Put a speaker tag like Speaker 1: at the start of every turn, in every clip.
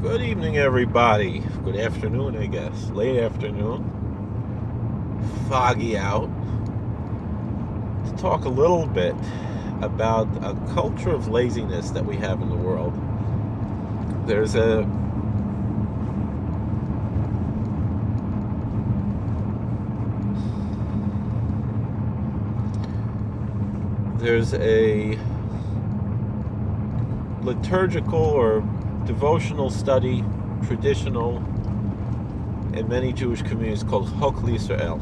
Speaker 1: Good evening, everybody. Good afternoon, I guess. Late afternoon. Foggy out. To talk a little bit about a culture of laziness that we have in the world. There's a liturgical or devotional study, traditional in many Jewish communities, called Chok Israel,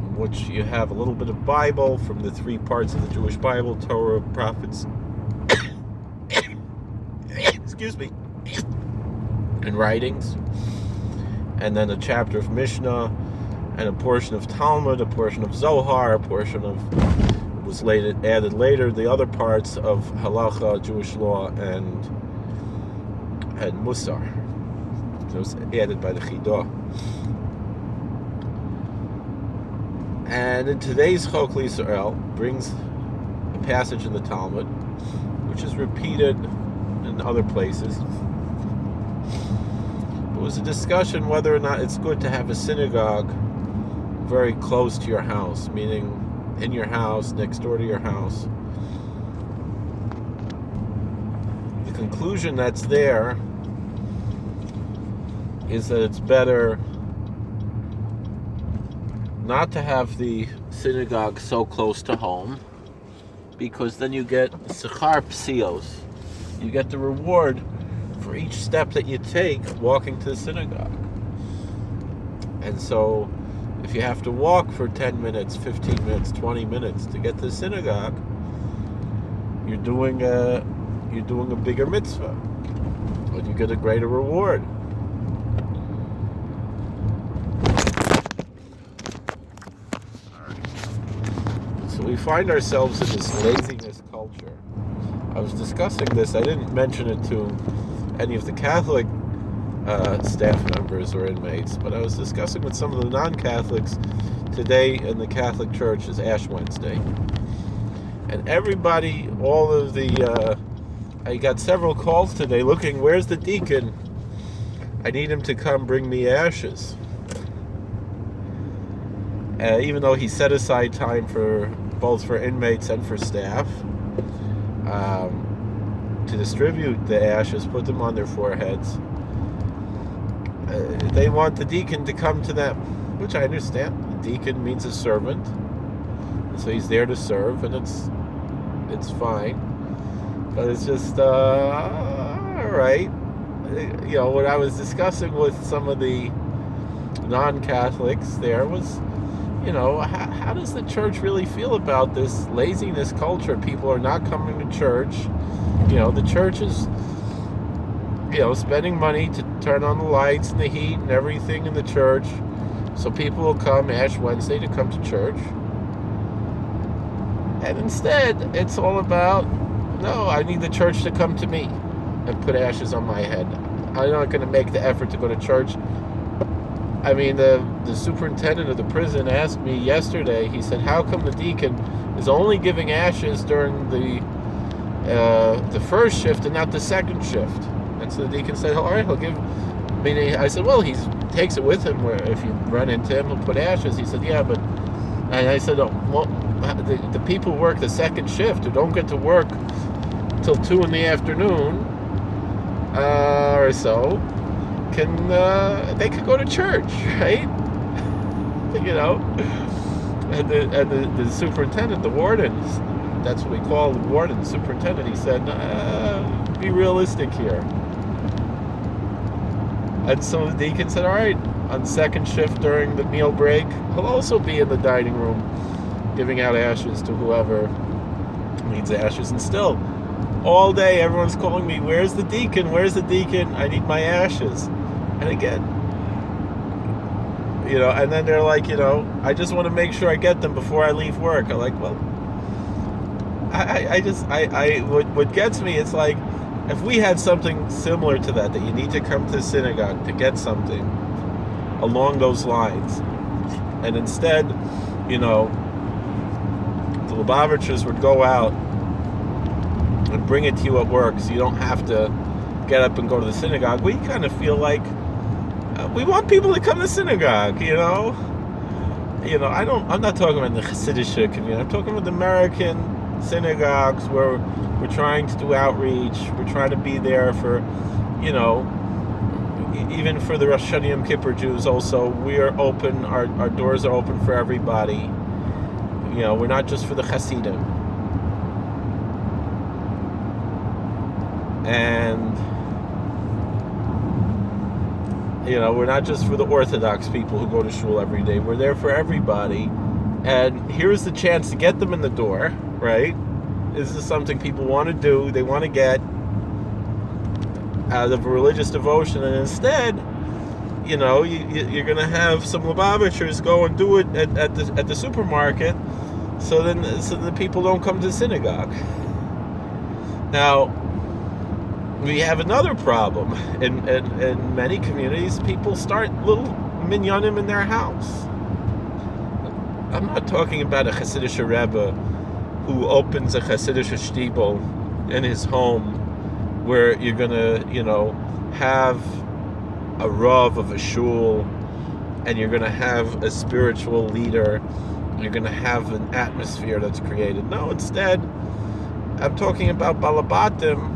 Speaker 1: in which you have a little bit of Bible from the three parts of the Jewish Bible: Torah, prophets, excuse me, and writings, and then a chapter of Mishnah, and a portion of Talmud, a portion of Zohar, a portion of was added later, the other parts of Halacha, Jewish law, and Musar. It was added by the Chidah. And in today's Chok Israel brings a passage in the Talmud, which is repeated in other places. It was a discussion whether or not it's good to have a synagogue very close to your house, meaning in your house, next door to your house. The conclusion that's there is that it's better not to have the synagogue so close to home, because then you get schar pesios. You get the reward for each step that you take walking to the synagogue. And so if you have to walk for 10 minutes, 15 minutes, 20 minutes to get to the synagogue, you're doing a bigger mitzvah, but you get a greater reward. So we find ourselves in this laziness culture. I was discussing this. I didn't mention it to any of the Catholic staff members or inmates, but I was discussing with some of the non-Catholics. Today in the Catholic Church is Ash Wednesday, and everybody, all of the I got several calls today looking, where's the deacon? I need him to come bring me ashes. Even though he set aside time for both for inmates and for staff to distribute the ashes, put them on their foreheads. They want the deacon to come to them, which I understand. The deacon means a servant, so he's there to serve, and it's fine. But it's just all right. What I was discussing with some of the non-Catholics there was, how does the church really feel about this laziness culture? People are not coming to church. The church is spending money to turn on the lights and the heat and everything in the church, so people will come Ash Wednesday to come to church. And instead, it's all about, no, I need the church to come to me and put ashes on my head. I'm not going to make the effort to go to church. I mean, the superintendent of the prison asked me yesterday, he said, how come the deacon is only giving ashes during the first shift and not the second shift? And so the deacon said, all right, he'll give. I said, well, he takes it with him where if you run into him, he'll put ashes. He said, yeah, but. And I said, the people who work the second shift, who don't get to work till 2 in the afternoon or so, they could go to church, right? And the superintendent, the warden, that's what we call the warden, the superintendent, he said, be realistic here. And so the deacon said, all right, on second shift during the meal break, he'll also be in the dining room giving out ashes to whoever needs ashes. And still, all day, everyone's calling me, where's the deacon? Where's the deacon? I need my ashes. And again, and then they're like, I just want to make sure I get them before I leave work. I'm like, well, what gets me, it's like, if we had something similar to that you need to come to the synagogue to get something along those lines, and instead, the Lubavitchers would go out and bring it to you at work, so you don't have to get up and go to the synagogue. We kind of feel like we want people to come to synagogue, you know. I'm not talking about the Hasidic community. I'm talking about the American synagogues where we're trying to do outreach. We're trying to be there for, even for the Rosh Hashanah Yom Kippur Jews also. We are open. Our doors are open for everybody. We're not just for the Hasidim. And we're not just for the Orthodox people who go to shul every day. We're there for everybody. And here's the chance to get them in the door, right? This is something people want to do. They want to get out of a religious devotion. And instead, you're going to have some Lubavitchers go and do it at the supermarket, so the people don't come to the synagogue. Now, we have another problem. In many communities, people start little minyanim in their house. I'm not talking about a Hasidic Rebbe who opens a Hasidic shtibel in his home, where you're gonna, have a rav of a shul, and you're gonna have a spiritual leader. You're gonna have an atmosphere that's created. No, instead, I'm talking about balabatim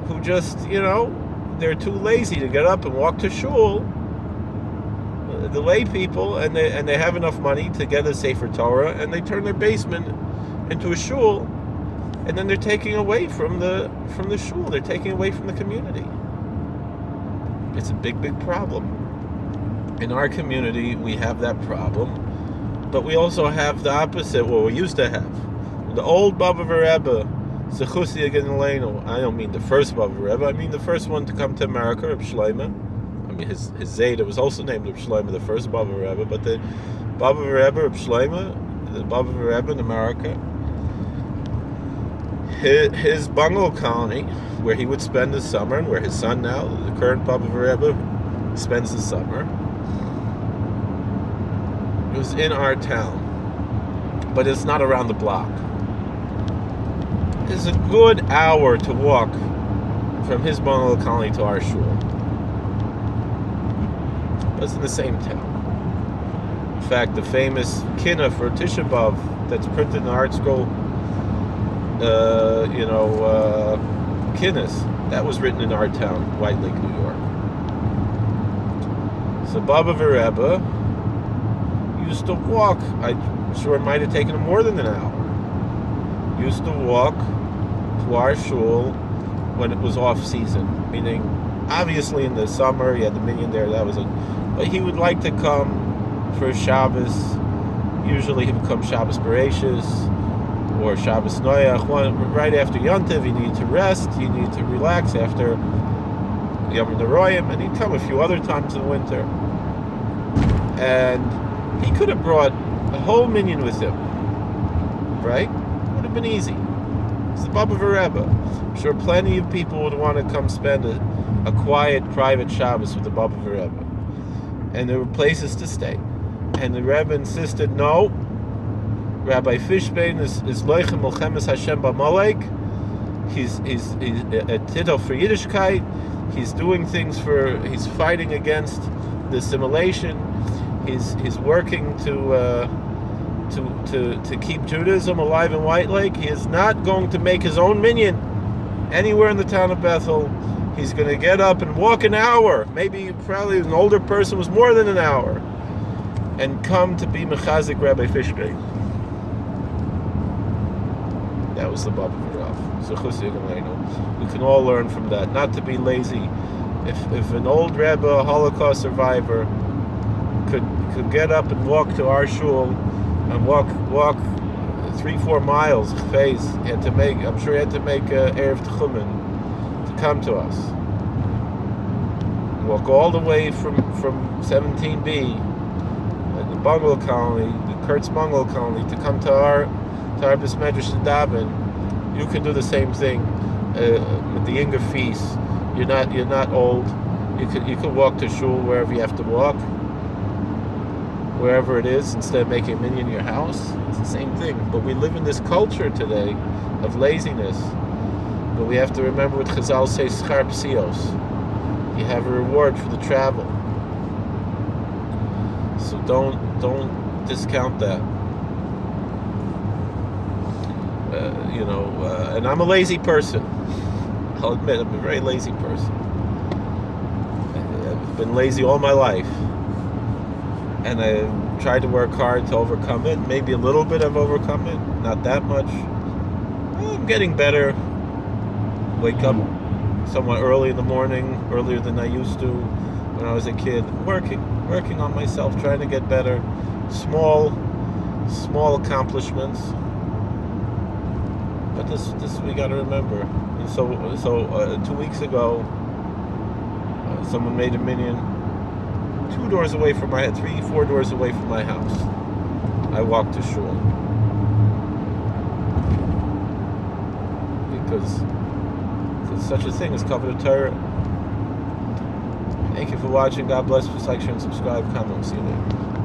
Speaker 1: who just, they're too lazy to get up and walk to shul. The lay people, and they have enough money to get a Sefer Torah, and they turn their basement into a shul, and then they're taking away from the shul. They're taking away from the community. It's a big, big problem. In our community, we have that problem, but we also have the opposite. What we used to have, the old Baba Rebbe. I don't mean the first Baba Rebbe. I mean the first one to come to America, Reb Shlomo. I mean his Zayda was also named Reb Shlomo, the first Baba Rebbe. But the Baba Rebbe, Reb Shlomo, the Baba Rebbe in America, his bungalow colony, where he would spend the summer, and where his son now, the current Baba Rebbe, spends the summer, it was in our town, but it's not around the block. It's a good hour to walk from his bungalow colony to our shul. But it's in the same town. In fact, the famous kinnah for Tisha B'Av that's printed in the Art Scroll, kinnas, that was written in our town, White Lake, New York. So Baba Rebbe used to walk. I'm sure it might have taken him more than an hour. Used to walk to our shul when it was off season, meaning obviously in the summer he had the minyan there, that was it. But he would like to come for Shabbos. Usually he would come Shabbos Bereshis or Shabbos Noach. Right after Yontiv, he needed to rest, he needed to relax after Yom Neroyim, and he'd come a few other times in the winter. And he could have brought a whole minyan with him, right? Would have been easy. It's the Baba Rebbe. I'm sure plenty of people would want to come spend a quiet, private Shabbos with the Baba Rebbe. And there were places to stay. And the Rebbe insisted, no, Rabbi Fishbein is loichem milchemes Hashem b'Amalek. He's a titel for Yiddishkeit. He's doing things he's fighting against the assimilation. He's working to keep Judaism alive in White Lake. He is not going to make his own minyan anywhere in the town of Bethel. He's going to get up and walk an hour. Probably an older person was more than an hour, and come to be Mechazik Rabbi Fishbein. That was the Baba Rebbe. We can all learn from that, not to be lazy. If an old Rebbe, a Holocaust survivor, could get up and walk to our shul and walk 3-4 miles phase, I'm sure he had to make Erev Tchumen to come to us. Walk all the way from 17B, the bungalow colony, the Kurtz bungalow colony, to come to our Bis Medrash in Davin. You can do the same thing with the Inga feast. You're not old. You could walk to shul wherever you have to walk, wherever it is, instead of making a minyan in your house. It's the same thing. But we live in this culture today of laziness. But we have to remember what Chazal says, schar pesios. You have a reward for the travel. So don't discount that. And I'm a lazy person. I'll admit, I'm a very lazy person. I've been lazy all my life. And I've tried to work hard to overcome it. Maybe a little bit I've overcome it. Not that much. I'm getting better. Wake up somewhat early in the morning, earlier than I used to when I was a kid. Working on myself, trying to get better. Small accomplishments. But this we got to remember. And so 2 weeks ago, someone made a minyan 4 doors away from my house. I walked to shul because there's such a thing as covenant Torah. Thank you for watching. God bless. Please like, share, and subscribe. Comment. See you later.